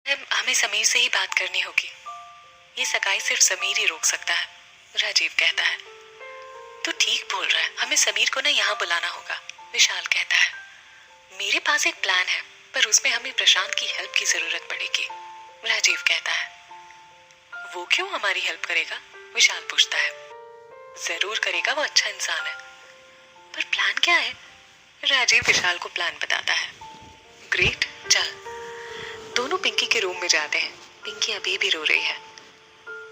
हमें समीर से ही बात करनी होगी। ये सगाई सिर्फ समीर ही रोक सकता है, राजीव कहता है। तू ठीक बोल रहा है, हमें समीर को ना यहाँ बुलाना होगा, विशाल कहता है। मेरे पास एक प्लान है, पर उसमें हमें प्रशांत की हेल्प की जरूरत पड़ेगी, राजीव कहता है। वो क्यों हमारी हेल्प करेगा, विशाल पूछता है। जरूर करेगा, वो अच्छा इंसान है। पर प्लान क्या है, राजीव विशाल को प्लान बताता है। ग्रेट, चल दोनों पिंकी के रूम में जाते हैं। पिंकी अभी भी रो रही है।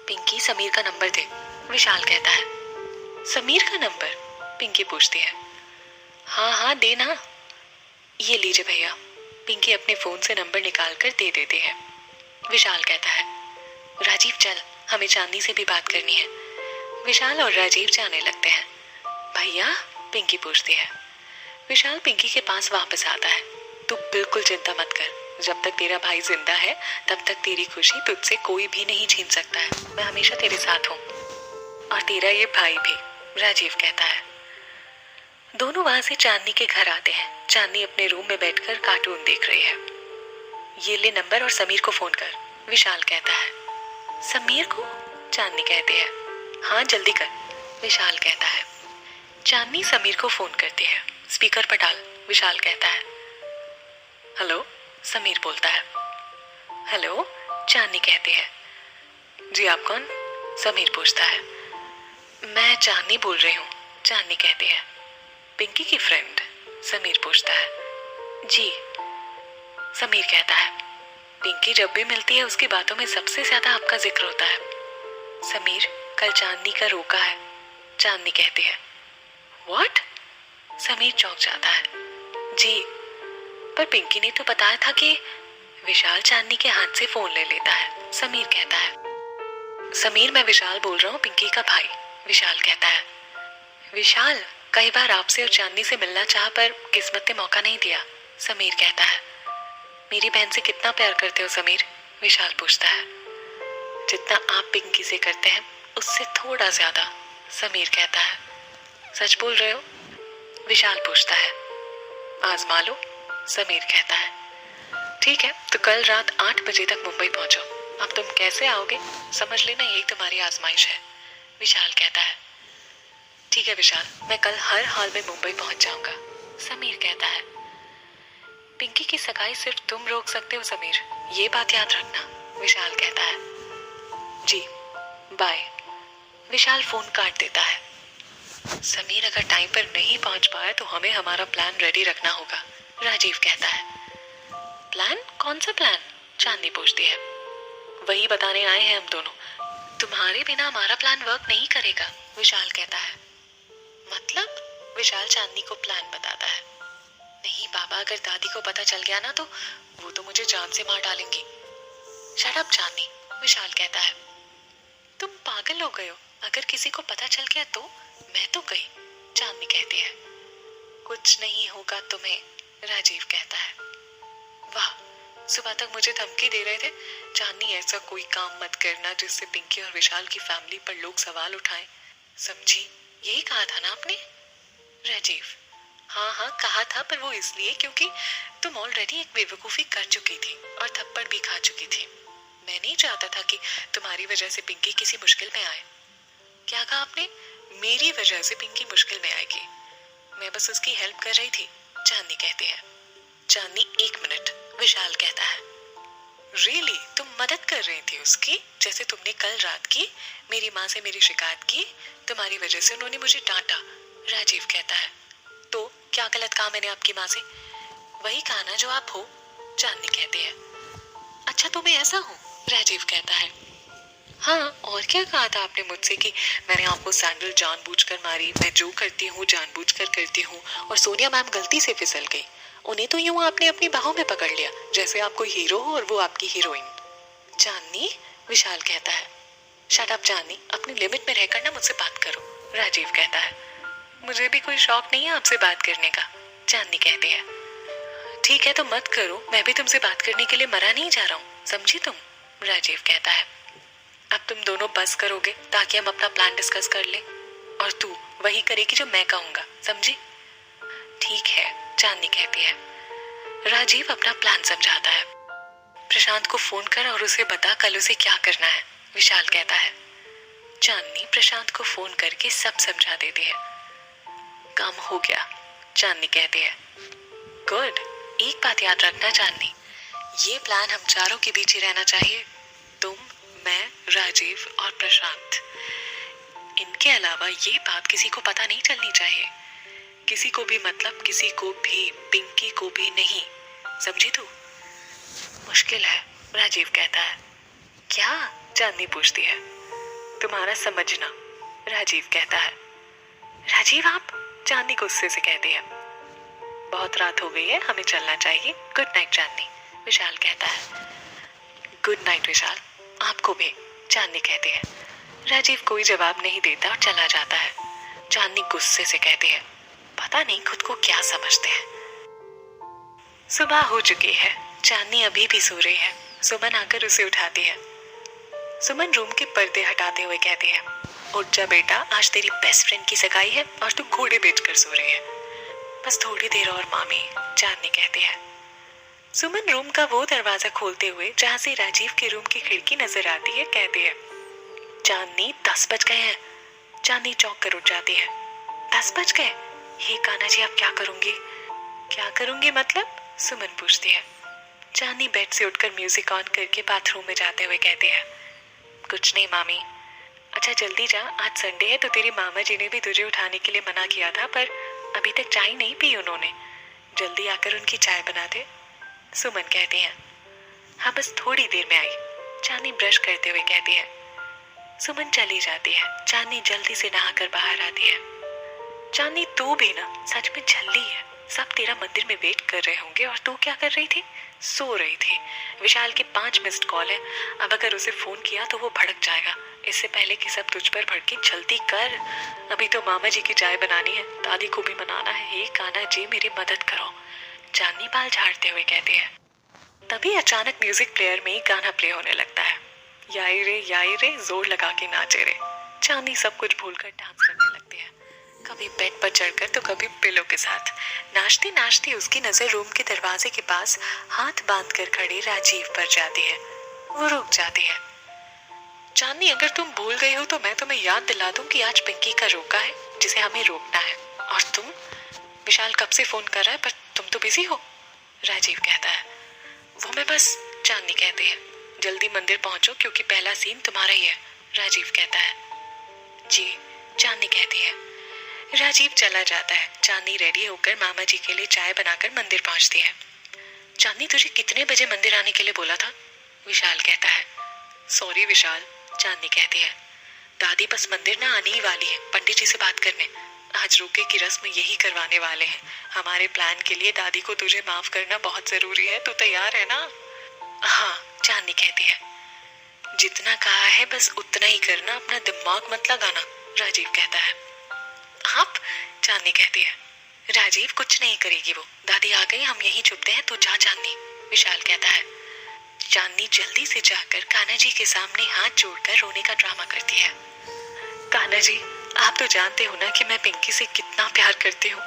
पिंकी, समीर का नंबर दे, विशाल कहता है। समीर का नंबर, पिंकी पूछती है। हाँ हाँ देना। ये लीजिए भैया। पिंकी अपने फोन से नंबर निकाल कर दे देते हैं। विशाल कहता है, राजीव चल, हमें चांदनी से भी बात करनी है। विशाल और राजीव जाने लगते हैं। भैया, पिंकी पूछती है। विशाल पिंकी के पास वापस आता है। तू बिल्कुल चिंता मत कर, जब तक तेरा भाई जिंदा है तब तक तेरी खुशी तुझसे कोई भी नहीं छीन सकता है। मैं हमेशा तेरे साथ हूँ, और तेरा ये भाई भी, राजीव कहता है। दोनों वहां से चांदनी के घर आते हैं। चांदनी अपने रूम में बैठकर कार्टून देख रही है। ये ले नंबर और समीर को फोन कर, विशाल कहता है। समीर को, चांदनी कहती है। हाँ जल्दी कर, विशाल कहता है। चांदनी समीर को फोन करती है। स्पीकर पर डाल, विशाल कहता है। हेलो, समीर बोलता है। हेलो, चांदनी कहती है। जी आप कौन, समीर पूछता है। मैं चांदनी बोल रही हूँ, चांदनी कहती है। पिंकी की फ्रेंड, समीर पूछता है। जी, समीर कहता है। पिंकी जब भी मिलती है उसकी बातों में सबसे ज्यादा आपका जिक्र होता है। समीर, कल चांदनी का रोका है, चांदनी कहती है। व्हाट? समीर चौंक जाता है। जी, पर पिंकी ने तो बताया था कि, विशाल चांदनी के हाथ से फोन ले लेता है, समीर कहता है। समीर, मैं विशाल बोल रहा हूँ, पिंकी का भाई, विशाल कहता है। विशाल, कई बार आपसे और चांदनी से मिलना चाहा पर किस्मत ने मौका नहीं दिया, समीर कहता है। मेरी बहन से कितना प्यार करते हो समीर, विशाल पूछता है। जितना आप पिंकी से करते हैं उससे थोड़ा ज्यादा, समीर कहता है। सच बोल रहे हो, विशाल पूछता है। आजमा लो, समीर कहता है। ठीक है, तो कल रात 8 बजे तक मुंबई पहुंचो। अब तुम कैसे आओगे समझ लेना, यही तुम्हारी आजमाइश है, विशाल कहता है। ठीक है विशाल, मैं कल हर हाल में मुंबई पहुंच जाऊंगा, समीर कहता है। पिंकी की सगाई सिर्फ तुम रोक सकते हो समीर, ये बात याद रखना, विशाल कहता है। जी, बाय, विशाल फोन काट देता है। समीर, अगर टाइम पर नहीं पहुंच पाया तो हमें हमारा प्लान रेडी रखना होगा, राजीव कहता है। प्लान? कौन सा प्लान, चांदनी पूछती है। वही बताने आए हैं हम दोनों। तुम्हारे बिना हमारा प्लान वर्क नहीं करेगा, विशाल कहता है। मतलब? विशाल चांदनी को प्लान बताता है। नहीं बाबा, अगर दादी को पता चल गया ना तो वो तो मुझे जान से मार डालेंगी। शट अप चांदनी, विशाल कहता है। तुम पागल हो गए हो, अगर किसी को पता चल गया तो मैं तो गई, चांदनी कहती है। कुछ नहीं होगा तुम्हें, राजीव कहता है। वाह, सुबह तक मुझे धमकी दे रहे थे, चांदनी ऐसा कोई काम मत करना जिससे पिंकी और विशाल की फैमिली पर लोग सवाल उठाएं, समझी? यही कहा था ना आपने, राजीव। हाँ हाँ कहा था, पर वो इसलिए क्योंकि तुम ऑलरेडी एक बेवकूफी कर चुकी थी और थप्पड़ भी खा चुकी थी। मैं नहीं चाहता था कि तुम्हारी वजह से पिंकी किसी मुश्किल में आए। क्या कहा आपने? मेरी वजह से पिंकी मुश्किल में आएगी। मैं बस उसकी हेल्प कर रही थी, चांदनी कहती है। चांदनी, 1 मिनट, विशाल कहता है। रियली? तुम मदद कर रही थी उसकी, जैसे तुमने कल रात की मेरी माँ से मेरी शिकायत की, तुम्हारी वजह से उन्होंने मुझे डांटा, राजीव कहता है। तो क्या गलत कहा मैंने आपकी माँ से? वही कहा ना जो आप हो, चांदनी कहती है। अच्छा तो मैं ऐसा हूँ, राजीव कहता है। हाँ, और क्या कहा था आपने मुझसे कि मैंने आपको सैंडल जानबूझकर मारी, मैं जो करती हूँ जानबूझकर करती हूँ, और सोनिया मैम गलती से फिसल गई। उन्हें तो यूं आपने अपनी बाहों में पकड़ लिया जैसे आप कोई हीरो हो और वो आपकी हीरोइन। चांदनी, विशाल कहता है। शट अप चांदनी, अपनी लिमिट में रहकर ना मुझसे बात करो, राजीव कहता है। मुझे भी कोई शौक नहीं है आपसे बात करने का, चांदनी कहती है। ठीक है तो मत करो, मैं भी तुमसे बात करने के लिए मरा नहीं जा रहा हूँ, समझी तुम, राजीव कहता है। अब तुम दोनों बस करोगे ताकि हम अपना प्लान डिस्कस कर लें, और तू वही करेगी जो मैं कहूंगा, समझी? ठीक है, चांदनी कहती है। राजीव अपना प्लान समझाता है। प्रशांत को फोन कर और उसे बता कल उसे क्या करना है, विशाल कहता है। चांदनी प्रशांत को फोन करके सब समझा देती है। काम हो गया, चांदनी कहती है। गुड, एक बात याद रखना चांदनी, ये प्लान हम चारों के बीच ही रहना चाहिए, तुम, मैं, राजीव और प्रशांत। इनके अलावा ये बात किसी को पता नहीं चलनी चाहिए, किसी को भी, मतलब किसी को भी, पिंकी को भी नहीं, समझी तू? मुश्किल है, राजीव कहता है। क्या? चांदनी पूछती है। तुम्हारा समझना, राजीव कहता है। राजीव आप? चांदनी गुस्से से कहती है। बहुत रात हो गई है, हमें चलना चाहिए। गुड नाइट चांदनी, विशाल कहता है। गुड नाइट विशाल, आपको भी, चांदनी कहती है। राजीव कोई जवाब नहीं देता और चला जाता है। चांदनी गुस्से से कहती है, पता नहीं खुद को क्या समझते हैं। सुबह हो चुकी है, चांदनी अभी भी सो रही है। सुमन आकर उसे उठाती है। सुमन रूम के पर्दे हटाते हुए कहती है, उठ जा बेटा, आज तेरी बेस्ट फ्रेंड की सगाई है और तू घोड़े बेचकर सो रही है। बस थोड़ी देर और मामी, चांदनी कहती है। सुमन रूम का वो दरवाजा खोलते हुए जहाँ से राजीव के रूम की खिड़की नजर आती है कहती है, चांदनी 10 बज गए हैं। चांदनी चौंक कर उठ जाती है। 10 बज गए? हे कान्हा जी, अब क्या करूंगी? क्या करूंगी मतलब? सुमन पूछती है। चांदनी बेड से उठकर म्यूजिक ऑन करके बाथरूम में जाते हुए कहती है, कुछ नहीं मामी। अच्छा जल्दी जा, आज संडे है तो तेरे मामा जी ने भी तुझे उठाने के लिए मना किया था, पर अभी तक चाय नहीं पी उन्होंने। जल्दी आकर उनकी चाय बना दे, सुमन कहती है। हाँ बस थोड़ी देर में आई, चांदनी ब्रश करते हुए कहती है। सुमन चली जाती है। चांदनी जल्दी से नहाकर बाहर आती है। चांदनी तू भी ना सच में झल्ली है, सब तेरा मंदिर में वेट कर रहे होंगे और तू क्या कर रही थी? सो रही थी। विशाल के 5 मिस्ड कॉल है, अब अगर उसे फोन किया तो वो भड़क जाएगा। इससे पहले कि सब तुझ पर भड़के जल्दी कर, अभी तो मामा जी की चाय बनानी है, दादी को भी मनाना है। हे कान्हा जी मेरी मदद करो, चांदनी बाल झाड़ते हुए कहती है। तभी अचानक म्यूजिक प्लेयर में गाना प्ले होने लगता है। याई रे जोर लगा के नाचे रे। चांदनी सब कुछ भूलकर डांस करने लगती है, कभी बेड पर चढ़कर तो कभी पिलो के साथ। नाचती नाचती उसकी नजर रूम के दरवाजे के पास हाथ बांधकर खड़े राजीव पर जाती है। वो रुक जाती है। चांदनी अगर तुम भूल गई हो तो मैं तुम्हें याद दिला दूं कि आज पिंकी का रोका है जिसे हमें रोकना है। और तुम? विशाल कब से फोन कर रहा है पर तुम तो बिजी हो, राजीव कहता है। वो मैं बस, चांदनी कहती है। जल्दी मंदिर पहुंचो क्योंकि पहला सीन तुम्हारा ही है, राजीव कहता है। जी, चांदनी कहती है। राजीव चला जाता है। चांदनी रेडी होकर मामा जी के लिए चाय बनाकर मंदिर पहुंचती है। चांदनी तुझे कितने बजे मंदिर आने के लिए बोला था, विशाल कहता है। सॉरी विशाल, चांदनी कहती है। दादी बस मंदिर ना आने ही वाली है पंडित जी से बात करने, आज रोके की रस्म यही करवाने वाले हैं। हमारे प्लान के लिए दादी को तुझे माफ करना बहुत जरूरी है, तू तैयार है ना? हाँ, चांदनी कहती है। जितना कहा है बस उतना ही करना, अपना दिमाग मत लगाना, राजीव कहता है। आप? चांदनी कहती है। राजीव कुछ नहीं करेगी वो, दादी आ गई, हम यहीं छुपते हैं, तू जा चांदनी, विशाल कहता है। चांदनी जल्दी से जाकर कान्हा जी के सामने हाथ जोड़कर रोने का ड्रामा करती है। कान्हा जी, आप तो जानते हो ना कि मैं पिंकी से कितना प्यार करती हूँ।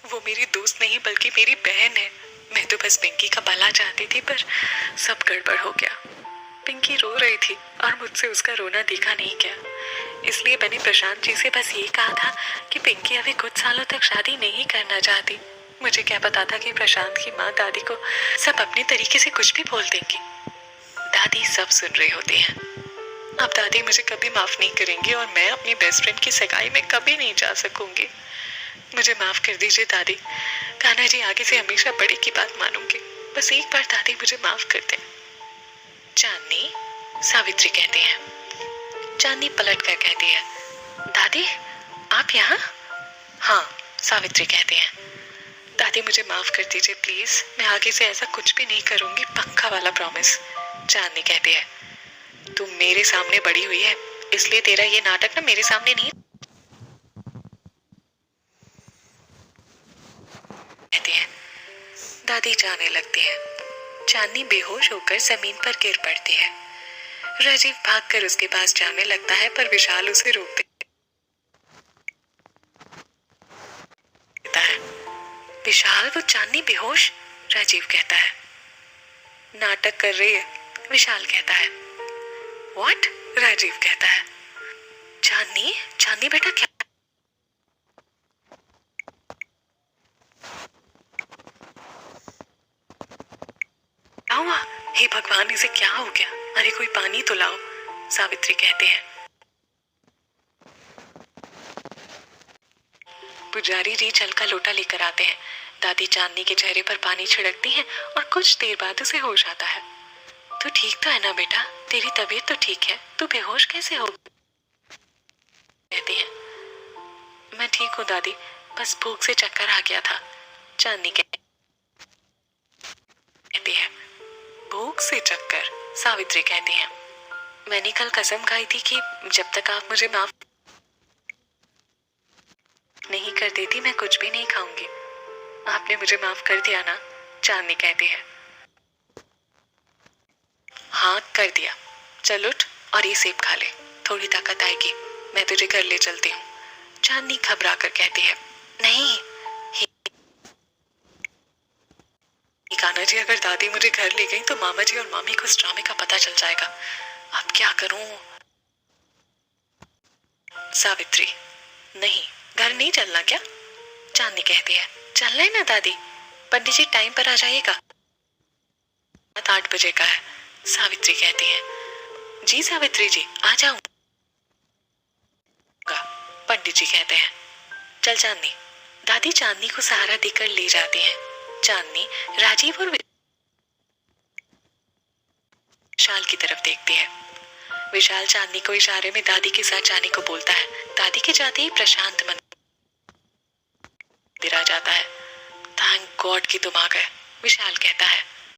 वो मेरी दोस्त नहीं बल्कि मेरी बहन है। मैं तो बस पिंकी का भला चाहती थी पर सब गड़बड़ हो गया। पिंकी रो रही थी और मुझसे उसका रोना दिखा नहीं गया, इसलिए मैंने प्रशांत जी से बस ये कहा था कि पिंकी अभी कुछ सालों तक शादी नहीं करना चाहती। मुझे क्या पता था कि प्रशांत की माँ दादी को सब अपने तरीके से कुछ भी बोल देंगी। दादी सब सुन रही होती है। अब दादी मुझे कभी माफ नहीं करेंगी और मैं अपनी बेस्ट फ्रेंड की सगाई में कभी नहीं जा सकूंगी। मुझे माफ कर दीजिए दादी, कान्हा जी आगे से हमेशा बड़े की बात मानूंगी, बस एक बार दादी मुझे माफ कर दें। चांदनी, सावित्री कहती है। चांदनी पलट कर कहती है, दादी आप यहाँ? हाँ, सावित्री कहती है। दादी मुझे माफ कर दीजिए प्लीज, मैं आगे से ऐसा कुछ भी नहीं करूंगी, पक्का वाला प्रॉमिस, चांदनी कहती है। तू मेरे सामने बड़ी हुई है इसलिए तेरा ये नाटक ना मेरे सामने नहीं कहती है। दादी जाने लगती है। चांदनी बेहोश होकर जमीन पर गिर पड़ती है। राजीव भागकर उसके पास जाने लगता है पर विशाल उसे रोक देता है। विशाल वो चांदनी बेहोश, राजीव कहता है। नाटक कर रही है, विशाल कहता है। व्हाट? राजीव कहता है। चांदनी, चांदनी बेटा क्या हुआ? हे भगवान, इसे क्या हो गया? अरे कोई पानी तो लाओ, सावित्री कहते हैं। पुजारी जी जल का लोटा लेकर आते हैं। दादी चांदनी के चेहरे पर पानी छिड़कती हैं और कुछ देर बाद उसे होश आता है। तू ठीक तो है ना बेटा? तेरी तबीयत तो ठीक है, तू बेहोश कैसे हो? कहती है। मैं ठीक हूँ दादी, बस भूख से चक्कर आ गया था, चांदनी कहती है। भूख से चक्कर? सावित्री कहती है। मैंने कल कसम खाई थी कि जब तक आप मुझे माफ नहीं कर देती मैं कुछ भी नहीं खाऊंगी। आपने मुझे माफ कर दिया ना? चांदनी कहती है। हाँ कर दिया। चल उठ और ये सेब खा ले, थोड़ी ताकत आएगी। मैं तुझे घर ले चलती हूँ, चांदनी घबरा कर कहती है। नहीं कान्हा जी, अगर दादी मुझे घर ले गई तो मामा जी और मामी को इस ड्रामे का पता चल जाएगा। अब क्या करूं? सावित्री, नहीं घर नहीं चलना क्या? चांदनी कहती है। चलना है ना दादी, पंडित जी टाइम पर आ जाइएगा, 8 बजे का है। सावित्री कहती है। जी सावित्री जी, आ जाऊंगा, पंडित जी कहते हैं। चल चांदनी। दादी चांदनी को सहारा देकर ले जाती हैं। चांदनी राजीव और विशाल की तरफ देखती है। विशाल चांदनी को इशारे में दादी के साथ जाने को बोलता है। दादी के जाते ही प्रशांत मंदिर आ जाता है। थैंक गॉड कि तुम आ गए, विशाल कहता है।